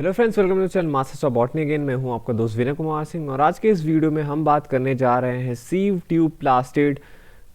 Hello friends, welcome to channel masters of botany again. मैं हूं आपका दोस्त विनय कुमार सिंह और आज के इस वीडियो में हम बात करने जा रहे हैं सीव ट्यूब प्लास्टिड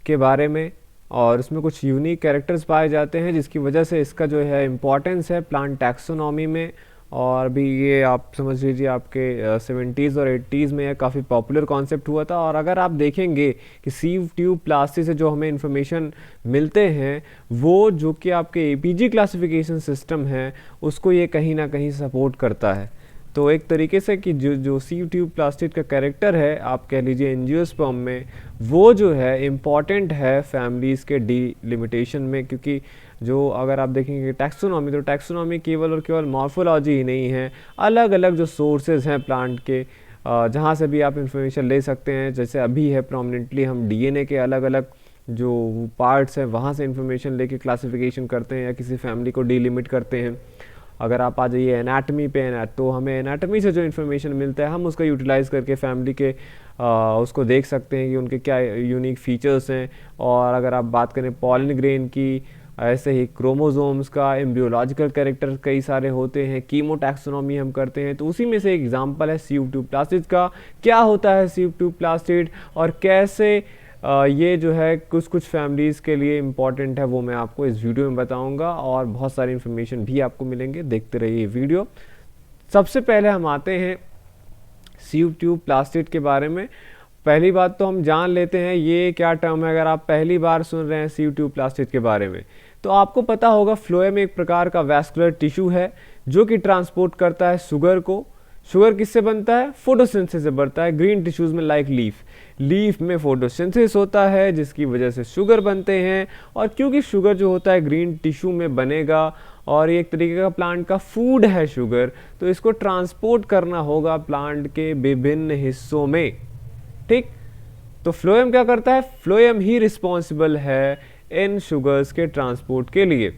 के बारे में। और इसमें कुछ यूनिक कैरेक्टर्स पाए जाते हैं जिसकी वजह से इसका जो है इम्पॉर्टेंस है प्लांट टैक्सोनॉमी में। और भी ये आप समझ लीजिए आपके 70s और 80s में यह काफ़ी पॉपुलर कॉन्सेप्ट हुआ था। और अगर आप देखेंगे कि सीव ट्यूब प्लास्टिड से जो हमें इंफॉर्मेशन मिलते हैं वो जो कि आपके एपीजी क्लासिफिकेशन सिस्टम है उसको ये कहीं ना कहीं सपोर्ट करता है। तो एक तरीके से कि जो सीव ट्यूब प्लास्टिड का कैरेक्टर है आप कह लीजिए एंजियोस्पर्म में, वो जो है इम्पॉर्टेंट है फैमिलीज़ के डिलिमिटेशन में। क्योंकि जो अगर आप देखेंगे टैक्सोनॉमी, तो टैक्सोनॉमी केवल और केवल मॉर्फोलॉजी ही नहीं है, अलग अलग जो सोर्सेज हैं प्लांट के जहाँ से भी आप इंफॉर्मेशन ले सकते हैं। जैसे अभी है प्रोमिनेंटली हम डीएनए के अलग अलग जो पार्ट्स हैं वहाँ से इंफॉर्मेशन लेके क्लासिफिकेशन करते हैं या किसी फैमिली को डिलिमिट करते हैं। अगर आप आ जाइए एनाटमी पे, तो हमें एनाटमी से जो इन्फॉर्मेशन मिलता है हम उसका यूटिलाइज़ करके फैमिली के उसको देख सकते हैं कि उनके क्या यूनिक फीचर्स हैं। और अगर आप बात करें पॉलन ग्रेन की, ऐसे ही क्रोमोसोम्स का एम्ब्रियोलॉजिकल कैरेक्टर कई सारे होते हैं, कीमोटैक्सोनॉमी हम करते हैं। तो उसी में से एक एग्जांपल है सीव ट्यूब प्लास्टिड का। क्या होता है सीव ट्यूब प्लास्टिड और कैसे ये जो है कुछ कुछ फैमिलीज़ के लिए इम्पॉर्टेंट है वो मैं आपको इस वीडियो में बताऊंगा और बहुत सारी इन्फॉर्मेशन भी आपको मिलेंगे। देखते रहिए वीडियो। सबसे पहले हम आते हैं सीव ट्यूब प्लास्टिड के बारे में। पहली बात तो हम जान लेते हैं ये क्या टर्म है। अगर आप पहली बार सुन रहे हैं सीव ट्यूब प्लास्टिड के बारे में तो आपको पता होगा फ्लोएम एक प्रकार का वैस्कुलर टिश्यू है जो कि ट्रांसपोर्ट करता है शुगर को। शुगर किससे बनता है? फोटोसिंथेसिस से बनता है। ग्रीन टिश्यूज में लाइक लीफ में फोटोसिंथेसिस होता है जिसकी वजह से शुगर बनते हैं। और क्योंकि शुगर जो होता है ग्रीन टिश्यू में बनेगा और ये एक तरीके का प्लांट का फूड है शुगर, तो इसको ट्रांसपोर्ट करना होगा प्लांट के विभिन्न हिस्सों में। ठीक, तो फ्लोएम क्या करता है? फ्लोएम ही रिस्पॉन्सिबल है इन शुगर्स के ट्रांसपोर्ट के लिए।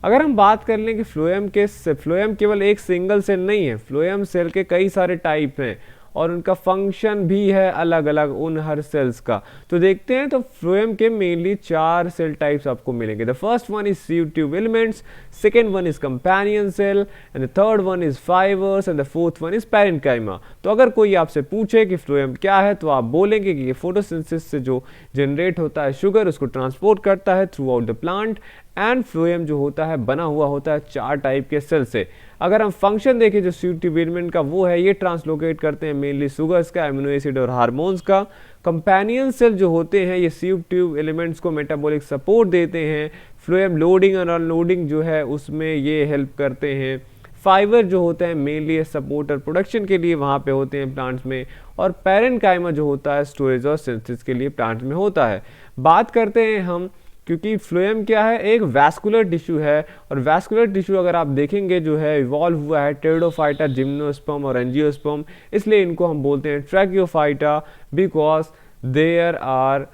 अगर हम बात कर लें कि फ्लोएम केवल एक सिंगल सेल नहीं है, फ्लोएम सेल के कई सारे टाइप हैं और उनका फंक्शन भी है अलग अलग उन हर सेल्स का। तो देखते हैं, तो फ्लोएम के मेनली 4 सेल टाइप्स आपको मिलेंगे। The first one is sieve tube elements, second one is companion cell and the third one is fibres and the fourth one is parenchyma. तो अगर कोई आपसे पूछे कि फ्लोएम क्या है तो आप बोलेंगे कि ये फोटोसिंथेसिस से जो जनरेट होता है शुगर उसको ट्रांसपोर्ट करता है through out the plant. And phloem जो होता है बना हुआ होता है 4 टाइप के सेल से। अगर हम फंक्शन देखें जो सीव ट्यूब एलिमेंट का, वो है ये ट्रांसलोकेट करते हैं मेनली शुगर्स का, एमिनो एसिड और हार्मोन्स का। कंपेनियन सेल जो होते हैं ये सीव ट्यूब एलिमेंट्स को मेटाबॉलिक सपोर्ट देते हैं। फ्लोएम लोडिंग और अनलोडिंग जो है उसमें ये हेल्प करते हैं। फाइबर जो होते हैं मेनली सपोर्ट और प्रोडक्शन के लिए वहाँ पे होते हैं प्लांट्स में। और पैरेन्काइमा जो होता है स्टोरेज और सिंथेसिस के लिए प्लांट्स में होता है। बात करते हैं हम, क्योंकि फ्लोएम क्या है? एक वैस्कुलर टिश्यू है। और वैस्कुलर टिश्यू अगर आप देखेंगे जो है इवॉल्व हुआ है टेरिडोफाइटा, जिम्नोस्पर्म और एंजियोस्पर्म, इसलिए इनको हम बोलते हैं tracheophyta because there are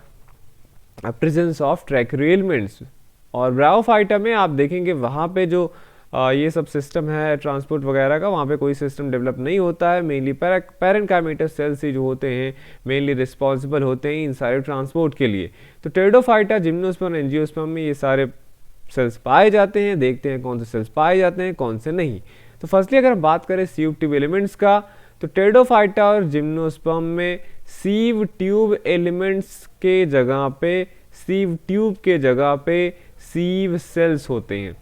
presence of tracheary elements. और ब्रायोफाइटा में आप देखेंगे वहाँ पे जो ये सब सिस्टम है ट्रांसपोर्ट वगैरह का, वहाँ पे कोई सिस्टम डेवलप नहीं होता है। मेनली पैरेन्काइमेटस सेल्स ही जो होते हैं मेनली रिस्पॉन्सिबल होते हैं इन सारे ट्रांसपोर्ट के लिए। तो टेरिडोफाइटा, जिम्नोस्पर्म, एंजियोस्पर्म में ये सारे सेल्स पाए जाते हैं। देखते हैं कौन से सेल्स पाए जाते हैं कौन से नहीं। तो फर्स्टली अगर हम बात करें सीव ट्यूब एलिमेंट्स का, तो टेरिडोफाइटा और जिम्नोस्पर्म में सीव ट्यूब एलिमेंट्स के जगह पे, सीव ट्यूब के जगह पे सीव सेल्स होते हैं।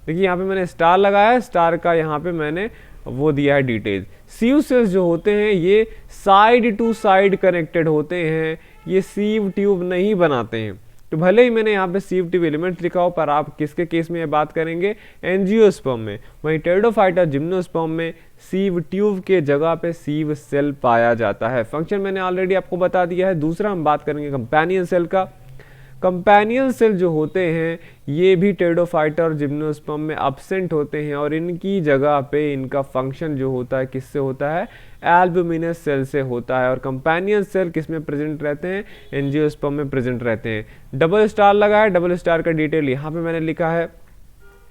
देखिए यहाँ पे मैंने स्टार लगाया है, स्टार का यहाँ पे मैंने वो दिया है डिटेल। सीव सेल्स जो होते हैं ये साइड टू साइड कनेक्टेड होते हैं, ये सीव ट्यूब नहीं बनाते हैं। तो भले ही मैंने यहाँ पे सीव ट्यूब एलिमेंट्स लिखा हो पर आप किसके केस में ये बात करेंगे? एंजियोस्पर्म में। वहीं टेरिडोफाइटा, जिम्नोस्पर्म में सीव ट्यूब के जगह पे सीव सेल पाया जाता है। फंक्शन मैंने ऑलरेडी आपको बता दिया है। दूसरा हम बात करेंगे कंपेनियन सेल का। कंपेनियन सेल जो होते हैं ये भी टेरिडोफाइटा और जिम्नोस्पर्म में एब्सेंट होते हैं और इनकी जगह पे इनका फंक्शन जो होता है किससे होता है? एल्ब्यूमिनस सेल से होता है। और कंपेनियन सेल किस में प्रेजेंट रहते हैं? एंजियोस्पर्म में प्रेजेंट रहते हैं। डबल स्टार लगा है, डबल स्टार का डिटेल यहाँ पे मैंने लिखा है।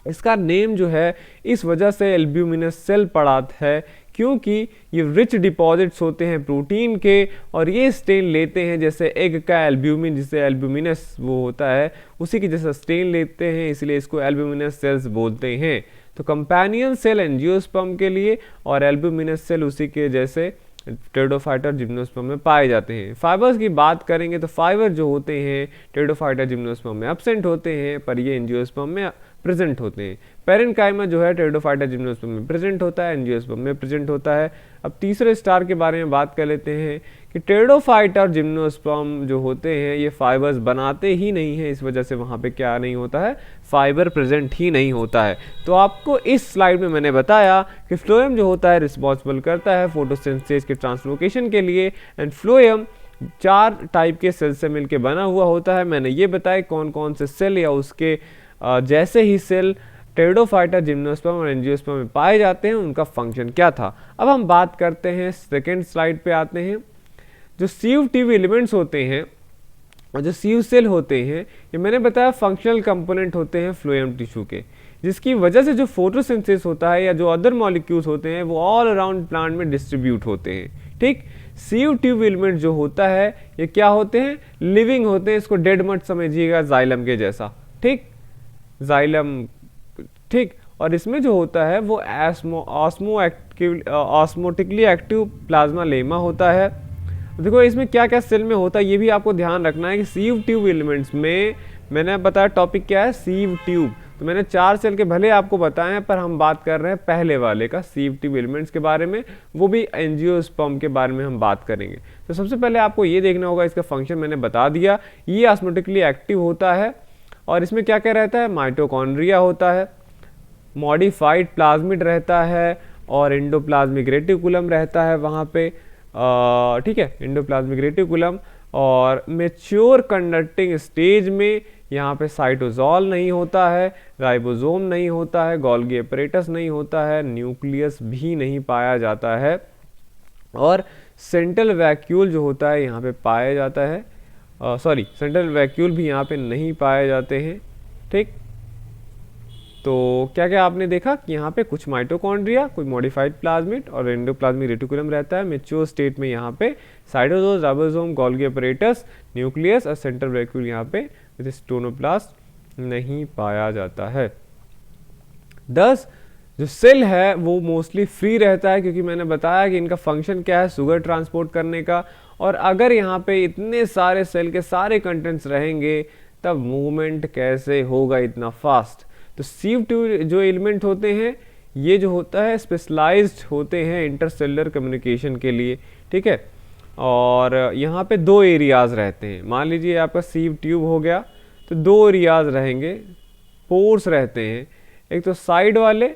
इसका नेम जो है इस वजह से एल्ब्यूमिनस सेल पड़ा है क्योंकि ये रिच डिपॉजिट्स होते हैं प्रोटीन के और ये स्टेन लेते हैं जैसे एग का एल्ब्यूमिन, जिससे एल्ब्यूमिनस वो होता है उसी की जैसा स्टेन लेते हैं, इसलिए इसको एल्ब्यूमिनस सेल्स बोलते हैं। तो कंपेनियन सेल एंजियोस्पर्म के लिए और एल्ब्यूमिनस सेल उसी के जैसे टेरिडोफाइटा और जिम्नोस्पर्म में पाए जाते हैं। फाइबर्स की बात करेंगे तो फाइबर जो होते हैं टेरिडोफाइटा जिम्नोस्पर्म में एब्सेंट होते हैं, पर ये एंजियोस्पर्म में प्रेजेंट होते हैं। पेरेन्काइमा जो है टेरिडोफाइटा जिम्नोस्पर्म में प्रेजेंट होता है, एंजियोस्पर्म में प्रेजेंट होता है। अब तीसरे स्टार के बारे में बात कर लेते हैं कि टेरिडोफाइटा और जिम्नोस्पर्म जो होते हैं ये फाइबर्स बनाते ही नहीं है, इस वजह से वहाँ पे क्या नहीं होता है, फाइबर प्रेजेंट ही नहीं होता है। तो आपको इस स्लाइड में मैंने बताया कि फ्लोएम जो होता है रिस्पॉन्सिबल करता है फोटोसिंथेसिस के ट्रांसलोकेशन के लिए, एंड फ्लोएम 4 टाइप के सेल से मिलकर बना हुआ होता है। मैंने ये बताया कौन कौन से सेल या उसके जैसे ही सेल टेरिडोफाइटा जिम्नोस्पर्म और एंजियोस्पर्म में पाए जाते हैं, उनका फंक्शन क्या था। अब हम बात करते हैं, सेकेंड स्लाइड पे आते हैं। जो सीव ट्यूब एलिमेंट्स होते हैं और जो सीव सेल होते हैं, ये मैंने बताया फंक्शनल कंपोनेंट होते हैं फ्लोएम टिश्यू के, जिसकी वजह से जो फोटोसिंथेसिस होता है या जो अदर मॉलिक्यूल्स होते हैं वो ऑल अराउंड प्लांट में डिस्ट्रीब्यूट होते हैं। ठीक, सीव ट्यूब एलिमेंट जो होता है ये क्या होते हैं, लिविंग होते हैं। इसको डेड मत समझिएगा, जाइलम के जैसा। ठीक, जाइलम। ठीक, और इसमें जो होता है वो ऑस्मोटिकली एक्टिव प्लाज्मा लेमा होता है। देखो इसमें क्या क्या सेल में होता है ये भी आपको ध्यान रखना है कि सीव ट्यूब एलिमेंट्स में मैंने बताया टॉपिक क्या है, सीव ट्यूब। तो मैंने 4 सेल के भले आपको बताए हैं, पर हम बात कर रहे हैं पहले वाले का, सीव ट्यूब एलिमेंट्स के बारे में, वो भी एंजियोस्पर्म के बारे में हम बात करेंगे। तो सबसे पहले आपको ये देखना होगा, इसका फंक्शन मैंने बता दिया, ये ऑस्मोटिकली एक्टिव होता है और इसमें क्या क्या रहता है, माइटोकॉन्ड्रिया होता है, मॉडिफाइड प्लाज्मिड रहता है और एंडोप्लाज्मिक रेटिकुलम रहता है वहाँ पे। ठीक है, एंडोप्लाज्मिक रेटिकुलम। और मैच्योर कंडक्टिंग स्टेज में यहाँ पे साइटोजॉल नहीं होता है, राइबोसोम नहीं होता है, गोल्गी एपरेटस नहीं होता है, न्यूक्लियस भी नहीं पाया जाता है और सेंट्रल वैक्यूल जो होता है यहाँ पे पाया जाता है, सेंट्रल वैक्यूल भी यहाँ पे नहीं पाए जाते हैं। ठीक, तो क्या क्या आपने देखा कि यहाँ पे कुछ माइटोकॉन्ड्रिया, कोई मॉडिफाइड प्लाज्मिड और एंडोप्लाज्मिक रेटिकुलम रहता है। मैच्योर स्टेट में यहाँ पे cytosol, ribosome, Golgi apparatus, nucleus और सेंट्रल वैक्यूल यहाँ पे विद स्टोनोप्लास्ट नहीं पाया जाता है। 10 जो सेल है वो मोस्टली फ्री रहता है, क्योंकि मैंने बताया कि इनका फंक्शन क्या है, शुगर ट्रांसपोर्ट करने का। और अगर यहाँ पे इतने सारे सेल के सारे कंटेंट्स रहेंगे तब मूवमेंट कैसे होगा इतना फास्ट। तो सीव ट्यूब जो एलिमेंट होते हैं ये जो होता है स्पेशलाइज्ड होते हैं इंटरसेलुलर कम्युनिकेशन के लिए। ठीक है, और यहाँ पे 2 एरियाज रहते हैं। मान लीजिए आपका सीव ट्यूब हो गया तो 2 एरियाज रहेंगे, पोर्स रहते हैं, एक तो साइड वाले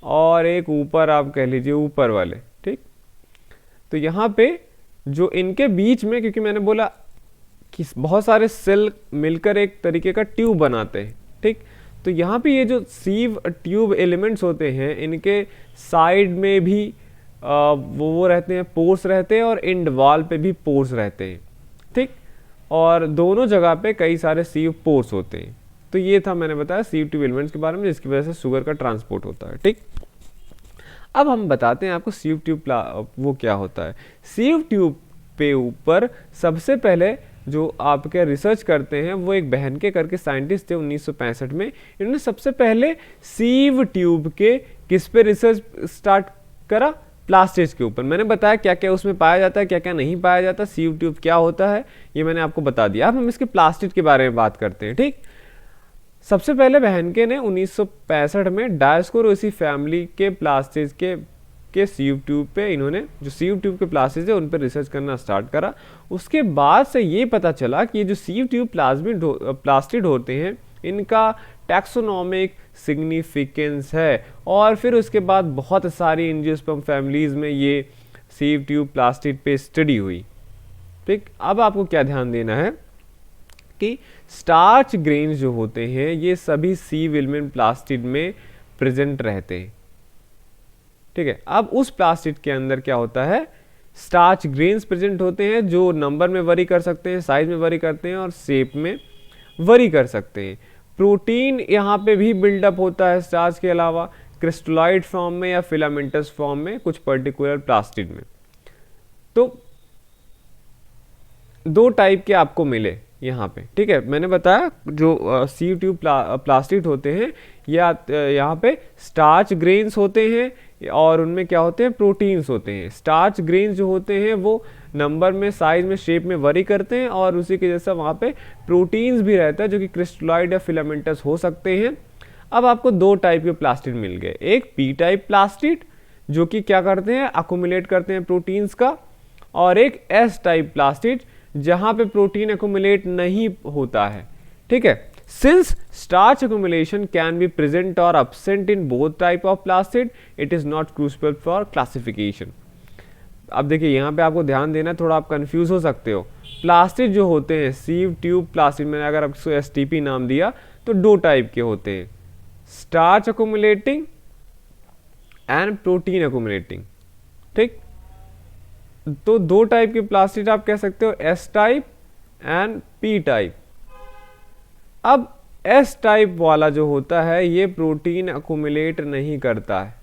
और एक ऊपर, आप कह लीजिए ऊपर वाले। ठीक, तो यहाँ पे जो इनके बीच में, क्योंकि मैंने बोला कि बहुत सारे सेल मिलकर एक तरीके का ट्यूब बनाते हैं। ठीक, तो यहाँ पे ये जो सीव ट्यूब एलिमेंट्स होते हैं इनके साइड में भी वो रहते हैं, पोर्स रहते हैं और एंड वॉल पे भी पोर्स रहते हैं। ठीक, और दोनों जगह पे कई सारे सीव पोर्स होते हैं। तो ये था मैंने बताया सीव ट्यूब एलिमेंट्स के बारे में, जिसकी वजह से शुगर का ट्रांसपोर्ट होता है। ठीक, अब हम बताते हैं आपको सीव ट्यूब वो क्या होता है। सीव ट्यूब पे ऊपर सबसे पहले जो आपके रिसर्च करते हैं वो एक बहन के करके साइंटिस्ट थे 1965 में। इन्होंने सबसे पहले सीव ट्यूब के किस पे रिसर्च स्टार्ट करा, प्लास्टिड के ऊपर। मैंने बताया क्या क्या उसमें पाया जाता है, क्या क्या नहीं पाया जाता, सीव ट्यूब क्या होता है ये मैंने आपको बता दिया। अब हम इसके प्लास्टिड के बारे में बात करते हैं। ठीक, सबसे पहले बहनके ने 1965 में डायस्कोरोसी फैमिली के प्लास्टिड के सीव ट्यूब पे इन्होंने जो सीव ट्यूब के प्लास्टिड है उन पर रिसर्च करना स्टार्ट करा। उसके बाद से ये पता चला कि ये जो सीव ट्यूब प्लास्टिड होते हैं इनका टैक्सोनॉमिक सिग्निफिकेंस है, और फिर उसके बाद बहुत सारी एंजियोस्पर्म फैमिलीज में ये सीव ट्यूब प्लास्टिड पे स्टडी हुई। ठीक, अब आपको क्या ध्यान देना है कि स्टार्च ग्रेन्स जो होते हैं ये सभी सीव एलिमेंट प्लास्टिड में प्रेजेंट रहते हैं। ठीक है, अब उस प्लास्टिड के अंदर क्या होता है, स्टार्च ग्रेन्स प्रेजेंट होते हैं जो नंबर में वरी कर सकते हैं, साइज में वरी करते हैं और शेप में वरी कर सकते हैं। प्रोटीन यहाँ पे भी बिल्डअप होता है स्टार्च के अलावा, क्रिस्टलाइड फॉर्म में या फिलामेंटस फॉर्म में कुछ पर्टिकुलर प्लास्टिड में। तो 2 टाइप के आपको मिले, यहाँ पे, ठीक है। मैंने बताया जो सीव ट्यूब प्लास्टिड होते हैं या यहाँ पे स्टार्च ग्रेन्स होते हैं और उनमें क्या होते हैं, प्रोटीन्स होते हैं। स्टार्च ग्रेन्स जो होते हैं वो नंबर में, साइज में, शेप में वरी करते हैं और उसी के जैसा वहाँ पे प्रोटीन्स भी रहता है जो कि क्रिस्टलॉइड या फिलामेंटस हो सकते हैं। अब आपको दो टाइप के प्लास्टिड मिल गए, एक पी टाइप प्लास्टिड जो कि क्या करते हैं, अकुमुलेट करते हैं प्रोटीन्स का, और एक एस टाइप प्लास्टिड जहां पे प्रोटीन अकुमुलेट नहीं होता है, ठीक है। Since starch accumulation can be present और absent in both type of plastid, it is not crucial for classification. अब देखिए यहाँ पे आपको ध्यान देना है, थोड़ा आप कंफ्यूज हो सकते हो। प्लास्टिड जो होते हैं सीव ट्यूब प्लास्टिड, मैंने अगर आपको एसटीपी नाम दिया तो दो टाइप के होते हैं, स्टार्च अकुमुलेटिंग एंड प्रोटीन अकुमुलेटिंग, ठीक। तो दो टाइप के प्लास्टिड आप कह सकते हो, S type and P type. अब एस टाइप वाला जो होता है ये प्रोटीन अकुमुलेट नहीं करता है,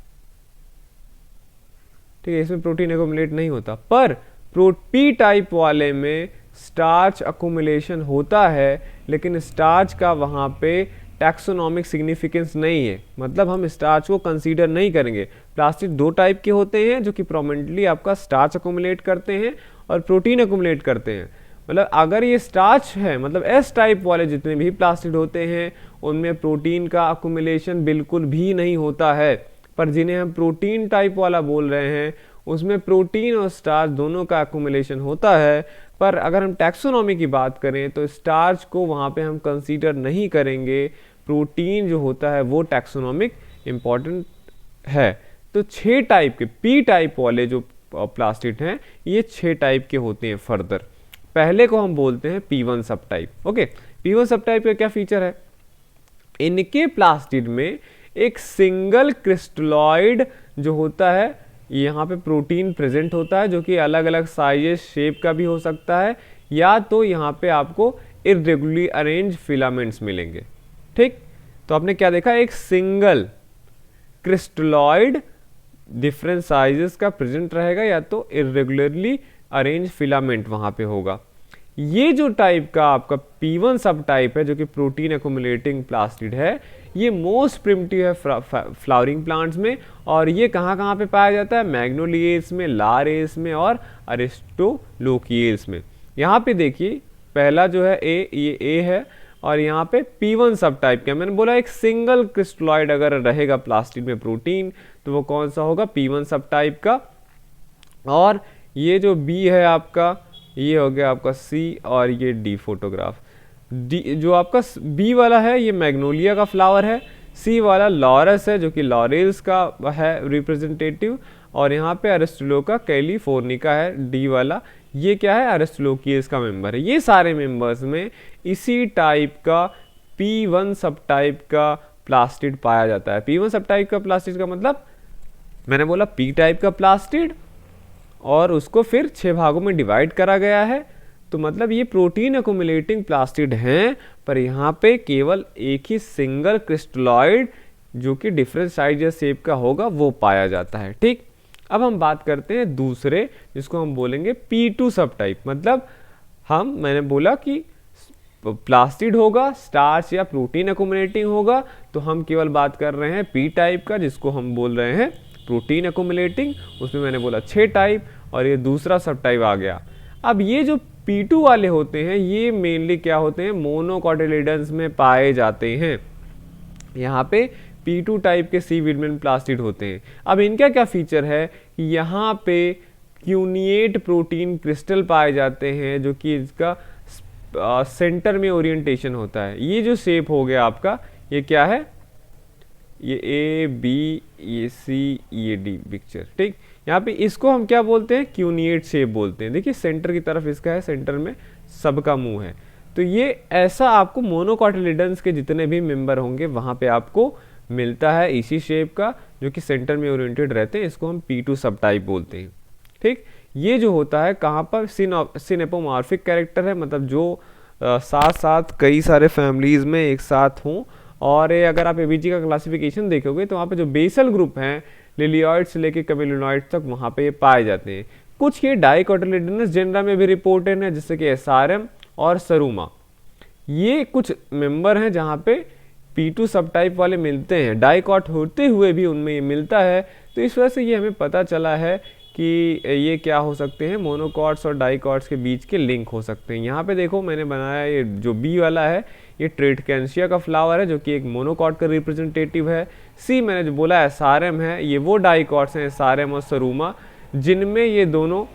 ठीक है, इसमें प्रोटीन अकुमुलेट नहीं होता। पर पी टाइप वाले में स्टार्च अकुमुलेशन होता है, लेकिन स्टार्च का वहां पे टैक्सोनॉमिक सिग्निफिकेंस नहीं है, मतलब हम स्टार्च को कंसीडर नहीं करेंगे। प्लास्टिड दो टाइप के होते हैं जो कि प्रोमिनेंटली आपका स्टार्च अकुमुलेट करते हैं और प्रोटीन अकुमुलेट करते हैं। मतलब अगर ये स्टार्च है, मतलब एस टाइप वाले जितने भी प्लास्टिड होते हैं उनमें प्रोटीन का अकुमुलेशन बिल्कुल भी नहीं होता है। पर जिन्हें हम प्रोटीन टाइप वाला बोल रहे हैं उसमें प्रोटीन और स्टार्च दोनों का अकुमुलेशन होता है। पर अगर हम टैक्सोनॉमी की बात करें तो स्टार्च को वहाँ पे हम कंसीडर नहीं करेंगे, प्रोटीन जो होता है वो टैक्सोनॉमिक इम्पॉर्टेंट है। तो 6 टाइप के पी टाइप वाले जो प्लास्टिड हैं ये 6 टाइप के होते हैं। फर्दर पहले को हम बोलते हैं P1 सब टाइप। ओके, P1 सब टाइप का क्या फीचर है, इनके प्लास्टिड में एक सिंगल क्रिस्टलॉइड जो होता है यहाँ पे प्रोटीन प्रेजेंट होता है, जो कि अलग अलग साइज शेप का भी हो सकता है, या तो यहाँ पे आपको इरेगुलरली अरेंज फिलामेंट्स मिलेंगे, ठीक। तो आपने क्या देखा, एक सिंगल क्रिस्टलॉइड डिफरेंट साइजेस का प्रेजेंट रहेगा या तो इरेगुलरली अरेंज फिलामेंट वहाँ पे होगा। ये जो टाइप का आपका P1 सब टाइप है जो कि प्रोटीन अकुमुलेटिंग प्लास्टिड है, ये मोस्ट प्रिमिटिव है फ्लावरिंग प्लांट्स में। और ये कहाँ कहाँ पे पाया जाता है, मैग्नोलिएस में, लारेस में और अरिस्टोलोकिएस में। यहाँ पे देखिए पहला जो है ए, ये ए है, और यहाँ पे P1 सब टाइप का मैंने बोला एक सिंगल क्रिस्टलॉइड अगर रहेगा प्लास्टिड में प्रोटीन तो वो कौन सा होगा, P1 सब टाइप का। और ये जो B है आपका, ये हो गया आपका C, और ये D फोटोग्राफ। D जो आपका B वाला है ये मैग्नोलिया का फ्लावर है, C वाला लॉरस है जो कि लॉरेल्स का है रिप्रेजेंटेटिव, और यहाँ पे अरिस्टोलोका कैलिफोर्निका है D वाला, ये क्या है, अरिस्टोलोकियस का मेंबर है। ये सारे मेंबर्स में इसी टाइप का P1 सब टाइप का प्लास्टिड पाया जाता है। P1 सब टाइप का प्लास्टिड का मतलब मैंने बोला P टाइप का प्लास्टिड, और उसको फिर 6 भागों में डिवाइड करा गया है। तो मतलब ये प्रोटीन अकुमुलेटिंग प्लास्टिड हैं, पर यहाँ पे केवल एक ही सिंगल क्रिस्टलॉइड जो कि डिफरेंट साइज या शेप का होगा वो पाया जाता है, ठीक। अब हम बात करते हैं दूसरे, जिसको हम बोलेंगे P2 सब टाइप। मतलब मैंने बोला कि प्लास्टिड होगा, स्टार्च या प्रोटीन अकुमुलेटिंग होगा, तो हम केवल बात कर रहे हैं P टाइप का, जिसको हम बोल रहे हैं प्रोटीन अकुमुलेटिंग। उसमें मैंने बोला 6 टाइप, और ये दूसरा सब टाइप आ गया। अब ये जो P2 वाले होते हैं ये मेनली क्या होते हैं, मोनोकोटिलिडन्स में पाए जाते हैं। यहाँ पे P2 टाइप के सी विडमेन प्लास्टिड होते हैं। अब इनका क्या फीचर है, यहाँ पे क्यूनिएट प्रोटीन क्रिस्टल पाए जाते हैं जो कि इसका सेंटर में ओरिएंटेशन होता है। ये जो शेप हो गया आपका, ये क्या है, ये ए बी, ये सी, ये डी पिक्चर, ठीक। यहाँ पे इसको हम क्या बोलते हैं, क्यूनिएट शेप बोलते हैं। देखिए सेंटर की तरफ इसका है, सेंटर में सबका मुंह है। तो ये ऐसा आपको मोनोकोटिलिडन्स के जितने भी मेंबर होंगे वहाँ पे आपको मिलता है इसी शेप का, जो कि सेंटर में ओरिएंटेड रहते हैं। इसको हम P2 सब टाइप बोलते हैं, ठीक। ये जो होता है कहाँ पर, सिनेपोमॉर्फिक कैरेक्टर है, मतलब जो साथ साथ कई सारे फैमिलीज में एक साथ हों। और अगर आप एबीजी का क्लासिफिकेशन देखोगे तो वहाँ पे जो बेसल ग्रुप हैं, लिलियॉइड से लेके कैमेलिनॉइड तक, वहाँ पे ये पाए जाते हैं। कुछ ये डाइकोटिलिडनस जेनरा में भी रिपोर्टेड है, जैसे कि एसआरएम और सरूमा, ये कुछ मेंबर हैं जहाँ पे P2 सब टाइप वाले मिलते हैं, डाइकॉट होते हुए भी उनमें ये मिलता है। तो इस वजह से ये हमें पता चला है कि ये क्या हो सकते हैं, मोनोकॉट्स और डाइकॉट्स के बीच के लिंक हो सकते हैं। यहाँ पे देखो मैंने बनाया, ये जो बी वाला है ये ट्रेटकैंसिया का फ्लावर है जो कि एक मोनोकॉट का रिप्रेजेंटेटिव है। सी मैंने जो बोला एसारम है, ये वो डाइकॉट्स हैं एसारम और सरूमा जिनमें ये दोनों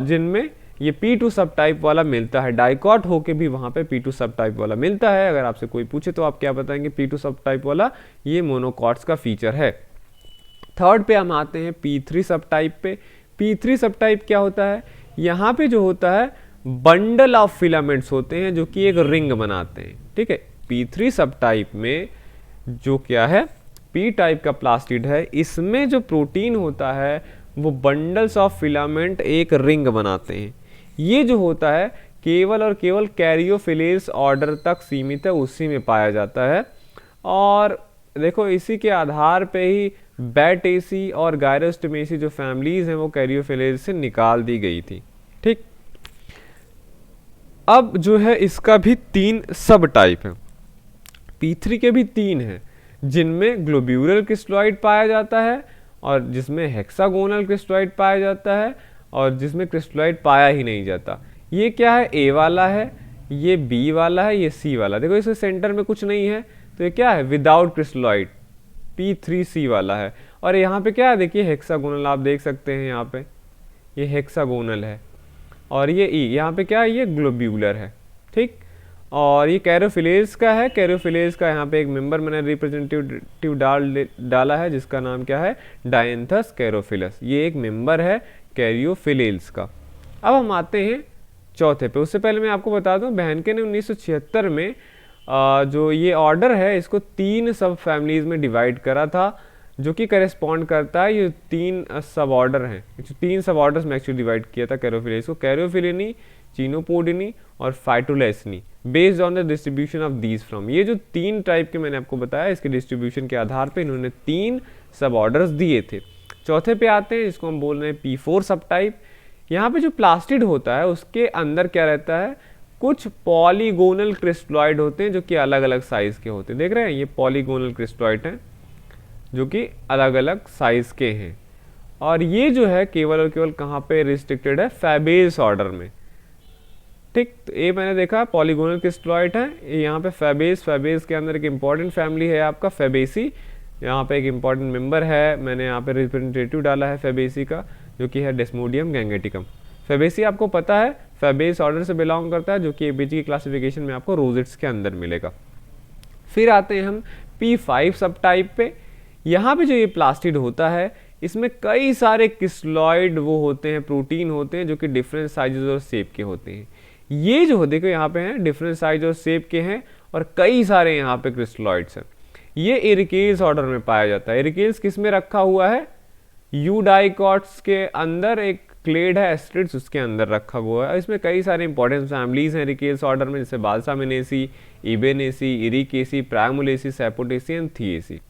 जिनमें ये P2 सब टाइप वाला मिलता है। डाइकॉट होके भी वहाँ पे P2 सब टाइप वाला मिलता है। अगर आपसे कोई पूछे तो आप क्या बताएंगे, P2 सब टाइप वाला ये मोनोकॉट्स का फीचर है। थर्ड पे हम आते हैं P3 सब टाइप पे। P3 सब टाइप क्या होता है, यहाँ पे जो होता है बंडल ऑफ फिलामेंट्स होते हैं जो कि एक रिंग बनाते हैं। ठीक है, P3 सब टाइप में जो क्या है P टाइप का प्लास्टिड है, इसमें जो प्रोटीन होता है वो बंडल्स ऑफ फिलामेंट एक रिंग बनाते हैं। ये जो होता है केवल और केवल कैरियोफिलेस ऑर्डर तक सीमित है, उसी में पाया जाता है। और देखो इसी के आधार पे ही बैटेसी और गायरोस्टोमेसी जो फैमिलीज हैं वो कैरियोफिलेस से निकाल दी गई थी। ठीक, अब जो है इसका भी 3 सब टाइप है। P3 के भी 3 हैं जिनमें ग्लोब्यूलर क्रिस्टलॉइड पाया जाता है और जिसमें हेक्सागोनल क्रिस्टलॉइड पाया जाता है और जिसमें क्रिस्टलॉइड पाया ही नहीं जाता। ये क्या है, A वाला है, ये B वाला है, ये C वाला। देखो इसके सेंटर में कुछ नहीं है तो ये क्या है, विदाउट क्रिस्टलॉइड P3C वाला है। और यहाँ पे क्या है, देखिए हेक्सागोनल आप देख सकते हैं, यहाँ पे ये हेक्सागोनल है और ये E यहाँ पे क्या है, ये ग्लोब्यूलर है। ठीक, और ये कैरोफिलेस का है। कैरोफिलेस का यहाँ पे एक मेंबर मैंने रिप्रेजेंटेटिव डाला है जिसका नाम क्या है, डायंथस कैरोफिलस। ये एक मेंबर है कैरियोफिलेस का। अब हम आते हैं चौथे पे। उससे पहले मैं आपको बता दूं बेहनके ने 1976 में जो ये ऑर्डर है इसको 3 सब फैमिलीज में डिवाइड करा था जो कि करेस्पॉन्ड करता है, ये 3 सब ऑर्डर हैं। 3 सब ऑर्डर्स में एक्चुअली डिवाइड किया था कैरोफिलेस को, कैरियोफिलिनी, चिनोपोडिनी और Phytolaccineae, based on the distribution of these from. ये जो 3 टाइप के मैंने आपको बताया इसके डिस्ट्रीब्यूशन के आधार पे इन्होंने 3 सब ऑर्डर्स दिए थे। चौथे पे आते हैं, इसको हम बोल रहे हैं P4 सब टाइप। यहाँ पे जो प्लास्टिड होता है उसके अंदर क्या रहता है, कुछ पॉलीगोनल क्रिस्टलॉइड होते हैं जो कि अलग अलग साइज के होते हैं। देख रहे हैं ये पॉलीगोनल क्रिस्टलॉइड हैं जो कि अलग अलग साइज के हैं। और ये जो है केवल और केवल कहाँ पे रिस्ट्रिक्टेड है, फैबेस ऑर्डर में। ठीक, तो ये मैंने देखा पॉलीगोनल क्रिस्टलॉइड है, ये यहाँ पे फैबेस के अंदर एक इंपॉर्टेंट फैमिली है आपका फैबेसी। यहाँ पे एक इंपॉर्टेंट मेंबर है, मैंने यहाँ पे रिप्रेजेंटेटिव डाला है फैबेसी का जो कि है डेस्मोडियम गैंगेटिकम। फैबेसी आपको पता है फैबेस ऑर्डर से बिलोंग करता है जो कि एबीजी की क्लासिफिकेशन में आपको रोजेट्स के अंदर मिलेगा। फिर आते हैं हम P5 सब टाइप पे। यहाँ पे जो ये प्लास्टिड होता है इसमें कई सारे क्रिस्टलॉइड वो होते हैं, प्रोटीन होते हैं जो कि डिफरेंट साइजेस और शेप के होते हैं। ये जो देखो यहाँ पे हैं डिफरेंट साइज और शेप के हैं और कई सारे यहाँ पे क्रिस्टलॉइड्स हैं। ये एरिकेल्स ऑर्डर में पाया जाता है। एरिकेल्स किस में रखा हुआ है, यूडाइकॉट्स के अंदर एक क्लेड है एस्ट्रिड्स, उसके अंदर रखा हुआ है। इसमें कई सारे इंपॉर्टेंट फैमिलीज हैं एरिकेल्स ऑर्डर में, जैसे बाल्सामिनेसी, इबेनेसी, इरिकेसी, प्राइमुलेसी, सैपोटेसी एंड थिएसी।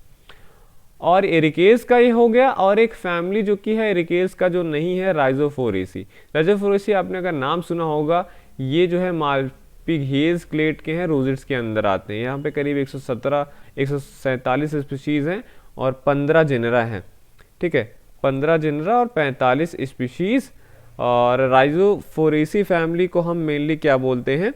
और एरिकेल्स का ये हो गया। और एक फैमिली जो कि है एरिकेल्स का जो नहीं है, राइजोफोरेसी। राइजोफोरेसी आपने अगर नाम सुना होगा, ये जो है मालपिघेज क्लेड के हैं, रोजेट्स के अंदर आते हैं। यहाँ पे करीब 147 स्पीशीज हैं और 15 जेनरा हैं। ठीक है, 15 जेनरा और 45 स्पीशीज। और राइजोफोरेसी फैमिली को हम मेनली क्या बोलते हैं,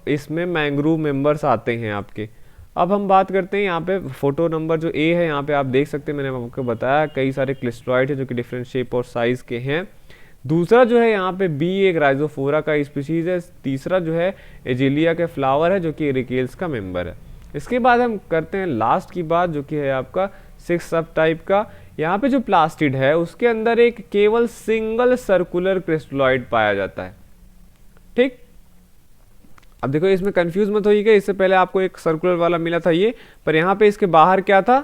इसमें मैंग्रोव मेंबर्स आते हैं आपके। अब हम बात करते हैं यहाँ पे फोटो नंबर जो A है, यहाँ पे आप देख सकते हैं, मैंने आपको बताया कई सारे क्लिस्ट्रॉइड है जो कि डिफरेंट शेप और साइज के हैं। दूसरा जो है यहाँ पे B एक राइजोफोरा का स्पीशीज है। तीसरा जो है एजिलिया के फ्लावर है जो कि एरिकेल्स का मेंबर है। इसके बाद हम करते हैं लास्ट की बात जो कि है आपका 6 सब टाइप का। यहाँ पे जो प्लास्टिड है उसके अंदर एक केवल सिंगल सर्कुलर क्रिस्टलॉइड पाया जाता है। ठीक, अब देखो इसमें कंफ्यूज मत होइएगा, इससे पहले आपको एक सर्कुलर वाला मिला था ये, पर यहाँ पे इसके बाहर क्या था,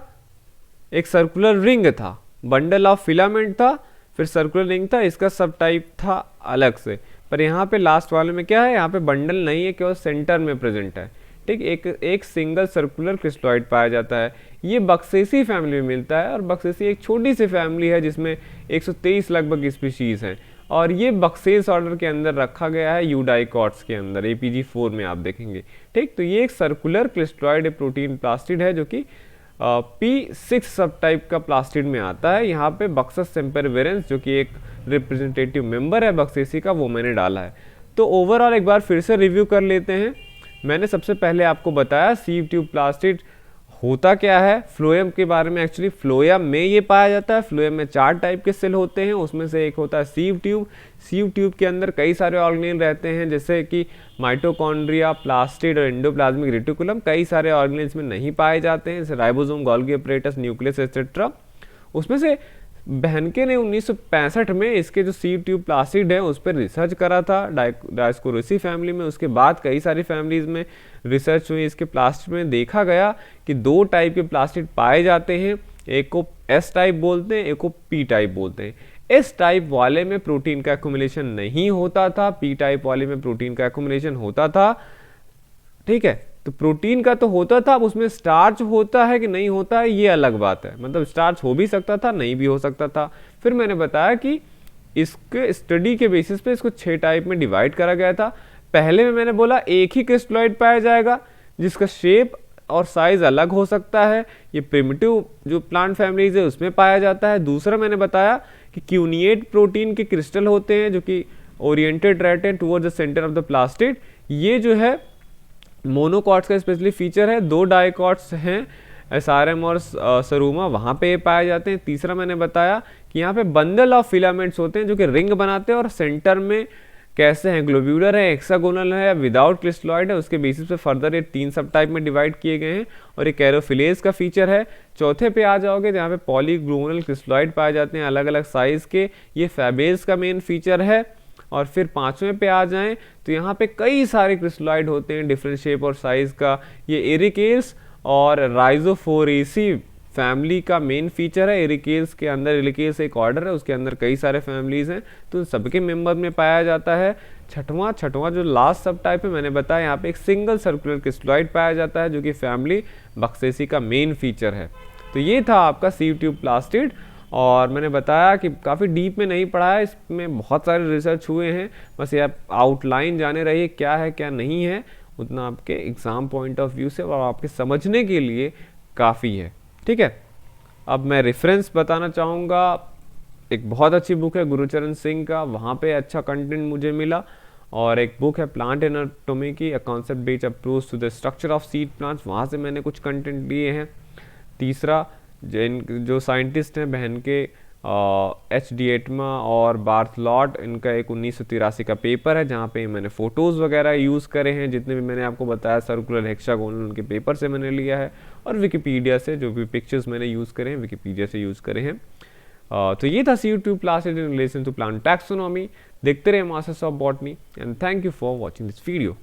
एक सर्कुलर रिंग था, बंडल ऑफ फिलामेंट था, फिर सर्कुलर रिंग था, इसका सब टाइप था अलग से। पर यहाँ पे लास्ट वाले में क्या है, यहाँ पे बंडल नहीं है, केवल सेंटर में प्रेजेंट है। ठीक, एक सिंगल सर्कुलर क्रिस्टलॉइड पाया जाता है। ये बक्सेसी फैमिली में मिलता है और बक्सेसी एक छोटी सी फैमिली है जिसमें 123 लगभग स्पीशीज हैं। और ये बक्सेस ऑर्डर के अंदर रखा गया है यूडाइकॉट्स के अंदर, APG4 में आप देखेंगे। ठीक, तो ये एक सर्कुलर क्लिस्ट्रॉइड प्रोटीन प्लास्टिड है जो कि P6 सब टाइप का प्लास्टिड में आता है। यहाँ पे बक्सस सेम्पेरवेरेंस जो कि एक रिप्रेजेंटेटिव मेंबर है बक्सेसी का, वो मैंने डाला है। तो ओवरऑल एक बार फिर से रिव्यू कर लेते हैं। मैंने सबसे पहले आपको बताया सीव ट्यूब प्लास्टिड होता क्या है, फ्लोएम के बारे में। एक्चुअली फ्लोएम में ये पाया जाता है। फ्लोएम में 4 टाइप के सेल होते हैं, उसमें से एक होता है सीव ट्यूब। सीव ट्यूब के अंदर कई सारे ऑर्गेनेल रहते हैं, जैसे कि माइटोकॉन्ड्रिया, प्लास्टिड और एंडोप्लाज्मिक रेटिकुलम। कई सारे ऑर्गेनेल्स में नहीं पाए जाते हैं, जैसे ribosome, Golgi apparatus, nucleus etcetera. उसमें से बहनके ने 1965 में इसके जो सीव ट्यूब प्लास्टिड है उस पर रिसर्च करा था डायस्कोरेसी फैमिली में। उसके बाद कई सारी फैमिलीज में रिसर्च हुई इसके प्लास्टिड में। देखा गया कि 2 टाइप के प्लास्टिड पाए जाते हैं, एक को एस टाइप बोलते हैं, एक को पी टाइप बोलते हैं। एस टाइप वाले में प्रोटीन का एक्युमुलेशन नहीं होता था, पी टाइप वाले में प्रोटीन का एक्युमुलेशन होता था। ठीक है, तो प्रोटीन का तो होता था, अब उसमें स्टार्च होता है कि नहीं होता है ये अलग बात है। मतलब स्टार्च हो भी सकता था, नहीं भी हो सकता था। फिर मैंने बताया कि इसके स्टडी के बेसिस पे इसको 6 टाइप में डिवाइड करा गया था। पहले में मैंने बोला एक ही क्रिस्टलॉइड पाया जाएगा जिसका शेप और साइज अलग हो सकता है, ये प्रिमिटिव जो प्लांट फैमिलीज है उसमें पाया जाता है। दूसरा मैंने बताया कि क्यूनिएट प्रोटीन के क्रिस्टल होते हैं जो कि ओरिएंटेड रहते हैं towards the centre of the plastid. ये जो है मोनोकॉट्स का स्पेशली फीचर है। 2 डाइकॉट्स हैं, एसआरएम और सरूमा, वहाँ पे पाए जाते हैं। तीसरा मैंने बताया कि यहाँ पे बंडल ऑफ फिलामेंट्स होते हैं जो कि रिंग बनाते हैं, और सेंटर में कैसे हैं, ग्लोब्यूलर है, हेक्सागोनल है या विदाउट क्रिस्टलॉइड है, उसके बेसिस पे फर्दर ये 3 सब टाइप में डिवाइड किए गए हैं। और ये कैरोफिलेज का फीचर है। चौथे पे आ जाओगे जहाँ पे पॉलीग्लोनल क्रिस्टलॉइड पाए जाते हैं अलग अलग साइज के, ये फैबेज का मेन फीचर है। और फिर 5वें पे आ जाएं तो यहाँ पे कई सारे क्रिस्टलॉइड होते हैं डिफरेंट शेप और साइज का। ये एरिकेल्स और राइजोफोरेसी फैमिली का मेन फीचर है। एरिकेल्स के अंदर, एरिकेल्स एक ऑर्डर है, उसके अंदर कई सारे फैमिलीज हैं, तो सबके मेंबर में पाया जाता है। छठवां जो लास्ट सब टाइप है मैंने बताया, यहाँ पे एक सिंगल सर्कुलर क्रिस्टलॉइड पाया जाता है जो कि फैमिली बक्सेसी का मेन फीचर है। तो ये था आपका सीव ट्यूब प्लास्टिड। और मैंने बताया कि काफ़ी डीप में नहीं पढ़ा है, इसमें बहुत सारे रिसर्च हुए हैं, बस ये आप आउटलाइन जाने रहिए क्या है क्या नहीं है, उतना आपके एग्ज़ाम पॉइंट ऑफ व्यू से और आपके समझने के लिए काफ़ी है। ठीक है, अब मैं रेफरेंस बताना चाहूँगा। एक बहुत अच्छी बुक है गुरुचरण सिंह का, वहाँ पे अच्छा कंटेंट मुझे मिला। और एक बुक है प्लांट एनाटॉमी की, a concept based approach to the structure of seed plants, वहाँ से मैंने कुछ कंटेंट लिए हैं। तीसरा, जो साइंटिस्ट हैं बहन के एच डी एटमा और बार्थलॉट, इनका एक 1983 का पेपर है जहाँ पे मैंने फ़ोटोज़ वगैरह यूज़ करे हैं। जितने भी मैंने आपको बताया सर्कुलर हेक्सागोनल, उनके पेपर से मैंने लिया है, और विकिपीडिया से जो भी पिक्चर्स मैंने यूज़ करे हैं विकिपीडिया से यूज़ करे हैं। तो ये था sieve tube plastid in relation to plant taxonomy. देखते रहे masters of botany, and thank you for watching this video.